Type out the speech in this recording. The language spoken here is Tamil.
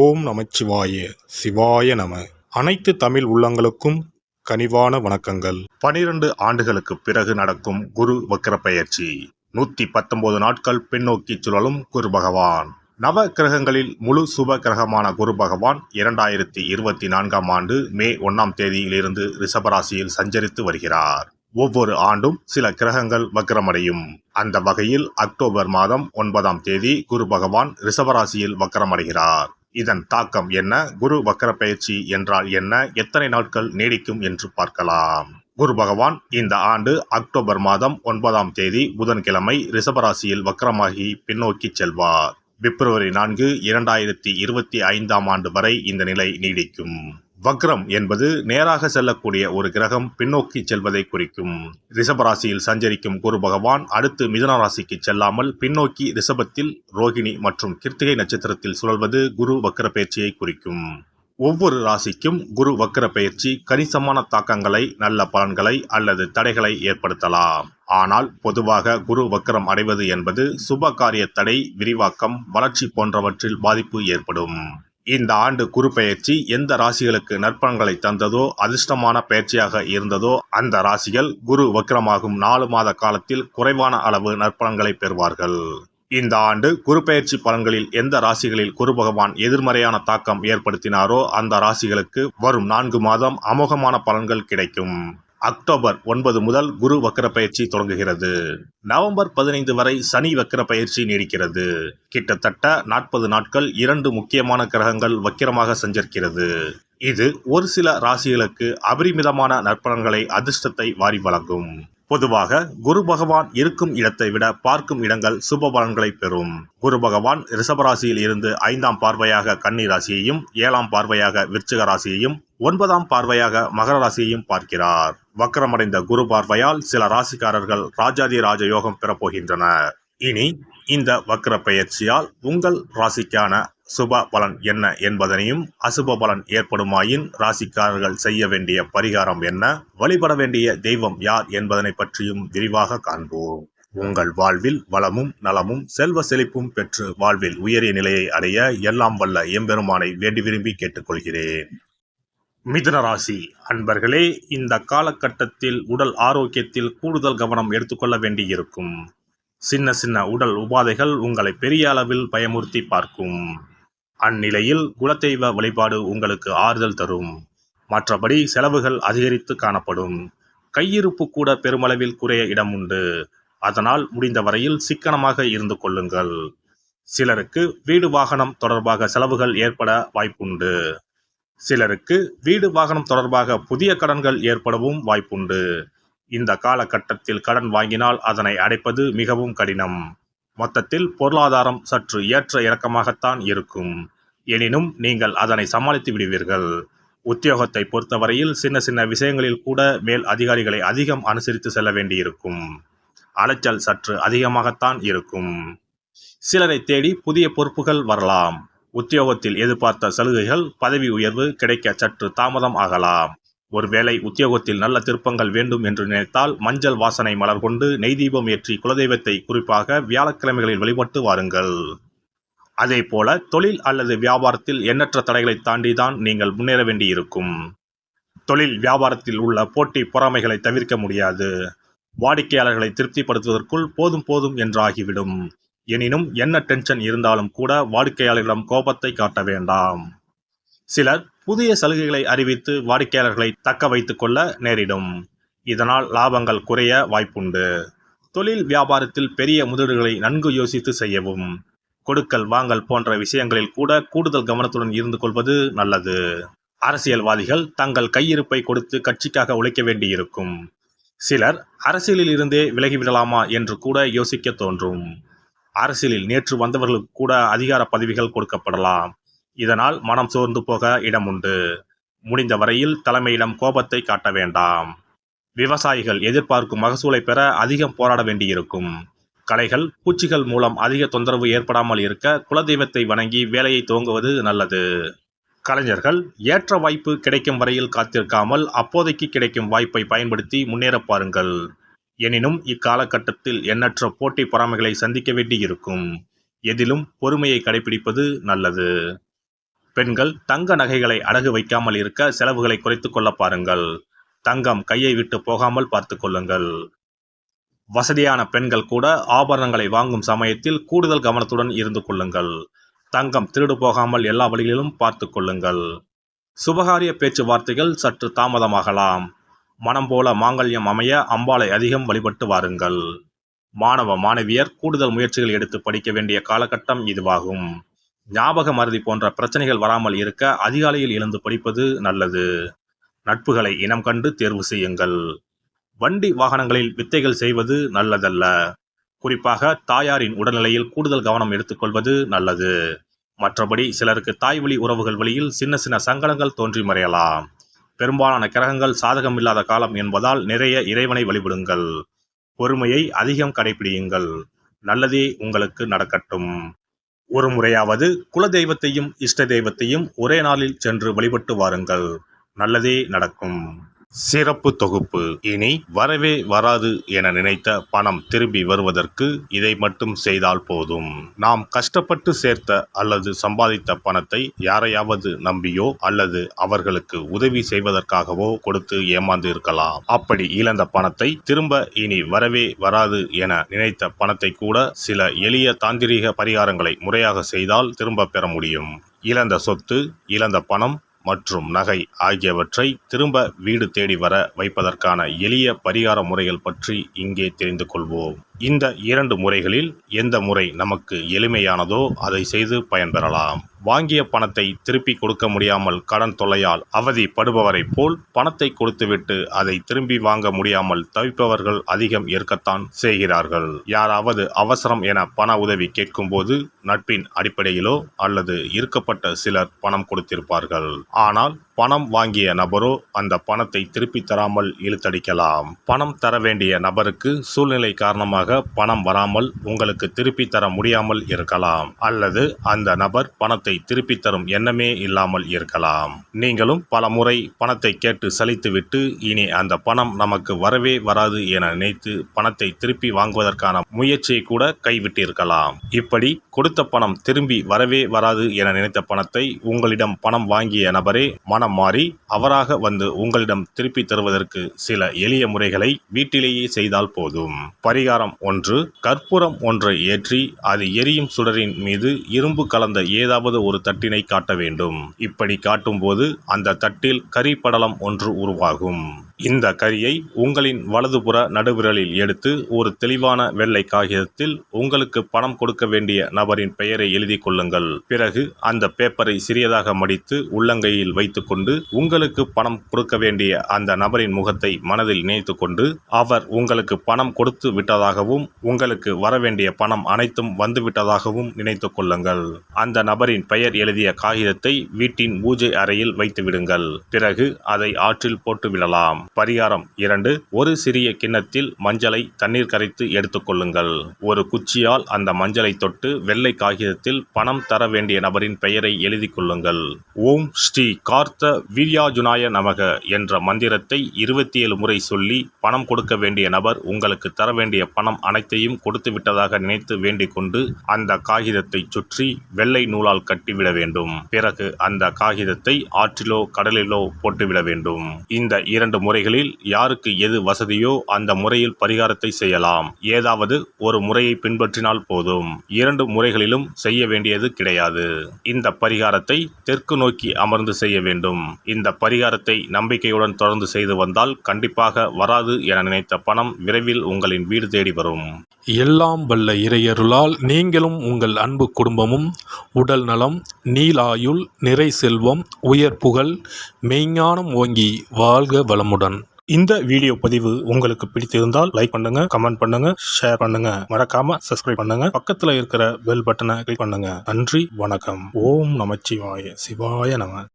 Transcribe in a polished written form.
ஓம் நமச்சிவாய சிவாய நம. அனைத்து தமிழ் உள்ளங்களுக்கும் கனிவான வணக்கங்கள். 12 ஆண்டுகளுக்கு பிறகு நடக்கும் குரு வக்ர பெயர்ச்சி. 119 நாட்கள் பின்னோக்கி சுழலும் குரு பகவான். நவ கிரகங்களில் முழு சுப கிரகமான குரு பகவான் 2024ஆம் ஆண்டு மே 1ஆம் தேதியிலிருந்து ரிஷபராசியில் சஞ்சரித்து வருகிறார். ஒவ்வொரு ஆண்டும் சில கிரகங்கள் வக்ரமடையும். அந்த வகையில் அக்டோபர் மாதம் 9ஆம் தேதி குரு பகவான் ரிஷபராசியில் வக்ரமடைகிறார். இதன் தாக்கம் என்ன? குரு வக்ர பயிற்சி என்றால் என்ன? எத்தனை நாட்கள் நீடிக்கும் என்று பார்க்கலாம். குரு பகவான் இந்த ஆண்டு அக்டோபர் மாதம் 9ஆம் தேதி புதன்கிழமை ரிஷபராசியில் வக்ரமாகி பின்னோக்கி செல்வார். பிப்ரவரி 4, 2025ஆம் ஆண்டு வரை இந்த நிலை நீடிக்கும். வக்ரம் என்பது நேராக செல்லக்கூடிய ஒரு கிரகம் பின்னோக்கி செல்வதை குறிக்கும். ரிஷபராசியில் சஞ்சரிக்கும் குரு பகவான் அடுத்து மிதுன ராசிக்கு செல்லாமல் பின்னோக்கி ரிஷபத்தில் ரோகிணி மற்றும் கிருத்திகை நட்சத்திரத்தில் சுழல்வது குரு வக்ர பயிற்சியை குறிக்கும். ஒவ்வொரு ராசிக்கும் குரு வக்ர பயிற்சி கணிசமான தாக்கங்களை, நல்ல பலன்களை அல்லது தடைகளை ஏற்படுத்தலாம். ஆனால் பொதுவாக குரு வக்ரம் அடைவது என்பது சுப காரிய தடை, விரிவாக்கம், வளர்ச்சி போன்றவற்றில் பாதிப்பு ஏற்படும். இந்த ஆண்டு குரு பெயர்ச்சி எந்த ராசிகளுக்கு நற்பலன்களை தந்ததோ, அதிர்ஷ்டமான பயிற்சியாக இருந்ததோ அந்த ராசிகள் குரு வக்ரமாகும் 4 மாத காலத்தில் குறைவான அளவு நற்பலன்களை பெறுவார்கள். இந்த ஆண்டு குரு பெயர்ச்சி பலன்களில் எந்த ராசிகளில் குரு பகவான் எதிர்மறையான தாக்கம் ஏற்படுத்தினாரோ அந்த ராசிகளுக்கு வரும் 4 மாதம் அமோகமான பலன்கள் கிடைக்கும். அக்டோபர் 9 முதல் குரு வக்ர பயிற்சி தொடங்குகிறது. நவம்பர் 15 வரை சனி வக்ர பயிற்சி நீடிக்கிறது. கிட்டத்தட்ட 40 நாட்கள் 2 முக்கியமான கிரகங்கள் வக்கிரமாக சஞ்சரிக்கிறது. இது ஒரு சில ராசிகளுக்கு அபரிமிதமான நற்பலன்களை, அதிர்ஷ்டத்தை வாரி வழங்கும். பொதுவாக குரு பகவான் இருக்கும் இடத்தை விட பார்க்கும் இடங்கள் சுப பலன்களை பெறும். குரு பகவான் ரிஷபராசியில் இருந்து 5ஆம் பார்வையாக கன்னி ராசியையும், 7ஆம் பார்வையாக விருச்சிக ராசியையும், 9ஆம் பார்வையாக மகர ராசியையும் பார்க்கிறார். வக்ரமடைந்த குரு பார்வையால் சில ராசிக்காரர்கள் ராஜாதி ராஜ யோகம் பெறப்போகின்றனர். இனி இந்த வக்ர பெயர்ச்சியால் உங்கள் ராசிக்கான சுப பலன் என்ன என்பதனையும், அசுப பலன் ஏற்படுமாயின் ராசிக்காரர்கள் செய்ய வேண்டிய பரிகாரம் என்ன, வழிபட வேண்டிய தெய்வம் யார் என்பதனை பற்றியும் விரிவாக காண்போம். உங்கள் வாழ்வில் வளமும் நலமும் செல்வ செழிப்பும் பெற்று வாழ்வில் உயரிய நிலையை அடைய எல்லாம் வல்ல எம்பெருமானை வேண்டி விரும்பி கேட்டுக்கொள்கிறேன். மிதுன ராசி அன்பர்களே, இந்த காலகட்டத்தில் உடல் ஆரோக்கியத்தில் கூடுதல் கவனம் எடுத்துக்கொள்ள வேண்டியிருக்கும். சின்ன சின்ன உடல் உபாதைகள் உங்களை பெரிய அளவில் பயமுறுத்தி பார்க்கும். அந்நிலையில் குலதெய்வ வழிபாடு உங்களுக்கு ஆறுதல் தரும். மற்றபடி செலவுகள் அதிகரித்து காணப்படும். கையிருப்பு கூட பெருமளவில் குறைய இடம் உண்டு. அதனால் முடிந்த வரையில் சிக்கனமாக இருந்து கொள்ளுங்கள். சிலருக்கு வீடு வாகனம் தொடர்பாக செலவுகள் ஏற்பட வாய்ப்புண்டு. சிலருக்கு வீடு வாகனம் தொடர்பாக புதிய கடன்கள் ஏற்படவும் வாய்ப்புண்டு. இந்த காலகட்டத்தில் கடன் வாங்கினால் அதனை அடைப்பது மிகவும் கடினம். மொத்தத்தில் பொருளாதாரம் சற்று ஏற்ற இறக்கமாகத்தான் இருக்கும். எனினும் நீங்கள் அதனை சமாளித்து விடுவீர்கள். உத்தியோகத்தை பொறுத்தவரையில் சின்ன சின்ன விஷயங்களில் கூட மேல் அதிகாரிகளை அதிகம் அனுசரித்து செல்ல வேண்டியிருக்கும். அலைச்சல் சற்று அதிகமாகத்தான் இருக்கும். சிலரை தேடி புதிய பொறுப்புகள் வரலாம். உத்தியோகத்தில் எதிர்பார்த்த சலுகைகள், பதவி உயர்வு கிடைக்க சற்று தாமதம் ஆகலாம். ஒருவேளை உத்தியோகத்தில் நல்ல திருப்பங்கள் வேண்டும் என்று நினைத்தால் மஞ்சள் வாசனை மலர் கொண்டு நெய் தீபம் ஏற்றி குலதெய்வத்தை குறிப்பாக வியாழக்கிழமைகளில் வழிபட்டு வாருங்கள். அதே போல தொழில் அல்லது வியாபாரத்தில் எண்ணற்ற தடைகளை தாண்டிதான் நீங்கள் முன்னேற வேண்டியிருக்கும். தொழில் வியாபாரத்தில் உள்ள போட்டி பொறாமைகளை தவிர்க்க முடியாது. வாடிக்கையாளர்களை திருப்திப்படுத்துவதற்குள் போதும் போதும் என்று ஆகிவிடும். எனினும் என்ன டென்ஷன் இருந்தாலும் கூட வாடிக்கையாளர்களிடம் கோபத்தை காட்ட வேண்டாம். சிலர் புதிய சலுகைகளை அறிவித்து வாடிக்கையாளர்களை தக்க வைத்துக் கொள்ள நேரிடும். இதனால் லாபங்கள் குறைய வாய்ப்புண்டு. தொழில் வியாபாரத்தில் பெரிய முதலீடுகளை நன்கு யோசித்து செய்யவும். கொடுக்கல் வாங்கல் போன்ற விஷயங்களில் கூட கூடுதல் கவனத்துடன் இருந்து கொள்வது நல்லது. அரசியல்வாதிகள் தங்கள் கையிருப்பை கொடுத்து கட்சிக்காக உழைக்க வேண்டியிருக்கும். சிலர் அரசியலில் இருந்தே விலகிவிடலாமா என்று கூட யோசிக்க தோன்றும். அரசியலில் நேற்று வந்தவர்களுக்கு கூட அதிகார பதவிகள் கொடுக்கப்படலாம். இதனால் மனம் சோர்ந்து போக இடம் உண்டு. முடிந்த வரையில் தலைமையிடம் கோபத்தை காட்ட வேண்டாம். விவசாயிகள் எதிர்பார்க்கும் மகசூலை பெற அதிகம் போராட வேண்டியிருக்கும். களைகள், பூச்சிகள் மூலம் அதிக தொந்தரவு ஏற்படாமல் இருக்க குலதெய்வத்தை வணங்கி வேலையை துவங்குவது நல்லது. கலைஞர்கள் ஏற்ற வாய்ப்பு கிடைக்கும் வரையில் காத்திருக்காமல் அப்போதைக்கு கிடைக்கும் வாய்ப்பை பயன்படுத்தி முன்னேற பாருங்கள். எனினும் இக்காலகட்டத்தில் எண்ணற்ற போட்டி பொறாமைகளை சந்திக்க வேண்டியிருக்கும். எதிலும் பொறுமையை கடைபிடிப்பது நல்லது. பெண்கள் தங்க நகைகளை அடகு வைக்காமல் இருக்க செலவுகளை குறைத்துக் கொள்ள பாருங்கள். தங்கம் கையை விட்டு போகாமல் பார்த்துக் கொள்ளுங்கள். வசதியான பெண்கள் கூட ஆபரணங்களை வாங்கும் சமயத்தில் கூடுதல் கவனத்துடன் இருந்து கொள்ளுங்கள். தங்கம் திருடு போகாமல் எல்லா வழிகளிலும் பார்த்துக் கொள்ளுங்கள். சுபகாரிய பேச்சுவார்த்தைகள் சற்று தாமதமாகலாம். மனம் போல மாங்கல்யம் அமைய அம்பாளை அதிகம் வழிபட்டு வாருங்கள். மாணவ மாணவியர் கூடுதல் முயற்சிகள் எடுத்து படிக்க வேண்டிய காலகட்டம் இதுவாகும். ஞாபக மறதி போன்ற பிரச்சனைகள் வராமல் இருக்க அதிகாலையில் எழுந்து படிப்பது நல்லது. நட்புகளை இனம் கண்டு தேர்வு செய்யுங்கள். வண்டி வாகனங்களில் வித்தைகள் செய்வது நல்லதல்ல. குறிப்பாக தாயாரின் உடல்நிலையில் கூடுதல் கவனம் எடுத்துக்கொள்வது நல்லது. மற்றபடி சிலருக்கு தாய்வழி உறவுகள் வழியில் சின்ன சின்ன சங்கடங்கள் தோன்றி மறையலாம். பெரும்பாலான கிரகங்கள் சாதகம் இல்லாத காலம் என்பதால் நிறைய இறைவனை வழிபடுங்கள். பொறுமையை அதிகம் கடைபிடியுங்கள். நல்லதே உங்களுக்கு நடக்கட்டும். ஒரு முறையாவது குலதெய்வத்தையும் இஷ்ட தெய்வத்தையும் ஒரே நாளில் சென்று வழிபட்டு வாருங்கள். நல்லதே நடக்கும். சிறப்பு தொகுப்பு. இனி வரவே வராது என நினைத்த பணம் திரும்பி வருவதற்கு இதை மட்டும் செய்தால் போதும். நாம் கஷ்டப்பட்டு சேர்த்த அல்லது சம்பாதித்த பணத்தை யாரையாவது நம்பியோ அல்லது அவர்களுக்கு உதவி செய்வதற்காகவோ கொடுத்து ஏமாந்து இருக்கலாம். அப்படி இழந்த பணத்தை திரும்ப இனி வரவே வராது என நினைத்த பணத்தை கூட சில எளிய தாந்திரீக பரிகாரங்களை முறையாக செய்தால் திரும்ப பெற முடியும். இழந்த சொத்து, இழந்த பணம் மற்றும் நகை ஆகியவற்றை திரும்ப வீடு தேடி வர வைப்பதற்கான எளிய பரிகார முறைகள் பற்றி இங்கே தெரிந்து கொள்வோம். இந்த 2 முறைகளில் எந்த முறை நமக்கு எளிமையானதோ அதை செய்து பயன்பெறலாம். வாங்கிய பணத்தை திருப்பி கொடுக்க முடியாமல் கடன் தொல்லையால் அவதிப்படுபவரை போல் பணத்தை கொடுத்துவிட்டு அதை திரும்பி வாங்க முடியாமல் தவிப்பவர்கள் அதிகம் இருக்கத்தான் செய்கிறார்கள். யாராவது அவசரம் என பண உதவி கேட்கும்போது நட்பின் அடிப்படையிலோ அல்லது இருக்கப்பட்ட சிலர் பணம் கொடுத்திருப்பார்கள். ஆனால் பணம் வாங்கிய நபரோ அந்த பணத்தை திருப்பி தராமல் இழுத்தடிக்கலாம். பணம் தர வேண்டிய நபருக்கு சூழ்நிலை காரணமாக பணம் வராமல் உங்களுக்கு திருப்பி தர முடியாமல் இருக்கலாம். அல்லது அந்த நபர் பணத்தை திருப்பி தரும் எண்ணமே இல்லாமல் இருக்கலாம். நீங்களும் பல முறை பணத்தை கேட்டு சலித்துவிட்டு இனி அந்த பணம் நமக்கு வரவே வராது என நினைத்து பணத்தை திருப்பி வாங்குவதற்கான முயற்சியை கூட கைவிட்டிருக்கலாம். இப்படி கொடுத்த பணம் திரும்பி வரவே வராது என நினைத்த பணத்தை உங்களிடம் பணம் வாங்கிய நபரே மனம் மாறி அவராக வந்து உங்களிடம் திருப்பி தருவதற்கு சில எளிய முறைகளை வீட்டிலேயே செய்தால் போதும். பரிகாரம் 1. கற்பூரம் ஒன்றை ஏற்றி அது எரியும் சுடரின் மீது இரும்பு கலந்த ஏதாவது ஒரு தட்டினை காட்ட வேண்டும். இப்படி காட்டும்போது அந்த தட்டில் கரி படலம் ஒன்று உருவாகும். இந்த கரியை உங்களின் வலதுபுற நடுவிரலில் எடுத்து ஒரு தெளிவான வெள்ளை காகிதத்தில் உங்களுக்கு பணம் கொடுக்க வேண்டிய நபரின் பெயரை எழுதி கொள்ளுங்கள். பிறகு அந்த பேப்பரை சிறியதாக மடித்து உள்ளங்கையில் வைத்துக்கொண்டு உங்களுக்கு பணம் கொடுக்க வேண்டிய அந்த நபரின் முகத்தை மனதில் நினைத்து கொண்டு அவர் உங்களுக்கு பணம் கொடுத்து விட்டதாகவும் உங்களுக்கு வரவேண்டிய பணம் அனைத்தும் வந்துவிட்டதாகவும் நினைத்து கொள்ளுங்கள். அந்த நபரின் பெயர் எழுதிய காகிதத்தை வீட்டின் பூஜை அறையில் வைத்து விடுங்கள். பிறகு அதை ஆற்றில் போட்டு விடலாம். பரிகாரம் 2. ஒரு சிறிய கிண்ணத்தில் மஞ்சளை தண்ணீர் கரைத்து எடுத்துக்கொள்ளுங்கள். ஒரு குச்சியால் அந்த மஞ்சளை தொட்டு வெள்ளை காகிதத்தில் பணம் தர வேண்டிய நபரின் பெயரை எழுதி கொள்ளுங்கள். ஓம் ஸ்ரீ கார்த்த வீர்யாஜுனாய நமக என்ற மந்திரத்தை 27 முறை சொல்லி பணம் கொடுக்க வேண்டிய நபர் உங்களுக்கு தர வேண்டிய பணம் அனைத்தையும் கொடுத்து விட்டதாக நினைத்து வேண்டிக் கொண்டு அந்த காகிதத்தை சுற்றி வெள்ளை நூலால் கட்டிவிட வேண்டும். பிறகு அந்த காகிதத்தை ஆற்றிலோ கடலிலோ போட்டுவிட வேண்டும். இந்த 2 முறைகளில் யாருக்கு எது வசதியோ அந்த முறையில் பரிகாரத்தை செய்யலாம். ஏதாவது ஒரு முறையை பின்பற்றினால் போதும். 2 முறைகளிலும் செய்ய வேண்டியது கிடையாது. இந்த பரிகாரத்தை தெற்கு நோக்கி அமர்ந்து செய்ய வேண்டும். இந்த பரிகாரத்தை நம்பிக்கையுடன் தொடர்ந்து செய்து வந்தால் கண்டிப்பாக வராது என நினைத்த பணம் விரைவில் உங்களின் வீடு தேடி வரும். எல்லாம் வல்ல இறையருளால் நீங்களும் உங்கள் அன்பு குடும்பமும் உடல் நலம், நீலாயுள், நிறை செல்வம், உயர் புகழ், மெய்ஞானம் ஓங்கி வாழ்க வளமுடன். இந்த வீடியோ பதிவு உங்களுக்கு பிடித்திருந்தால் லைக் பண்ணுங்க, கமெண்ட் பண்ணுங்க, ஷேர் பண்ணுங்க, மறக்காம சப்ஸ்கிரைப் பண்ணுங்க, பக்கத்துல இருக்கிற பெல் பட்டனை கிளிக் பண்ணுங்க. நன்றி, வணக்கம். ஓம் நமச்சிவாய. சிவாய நம.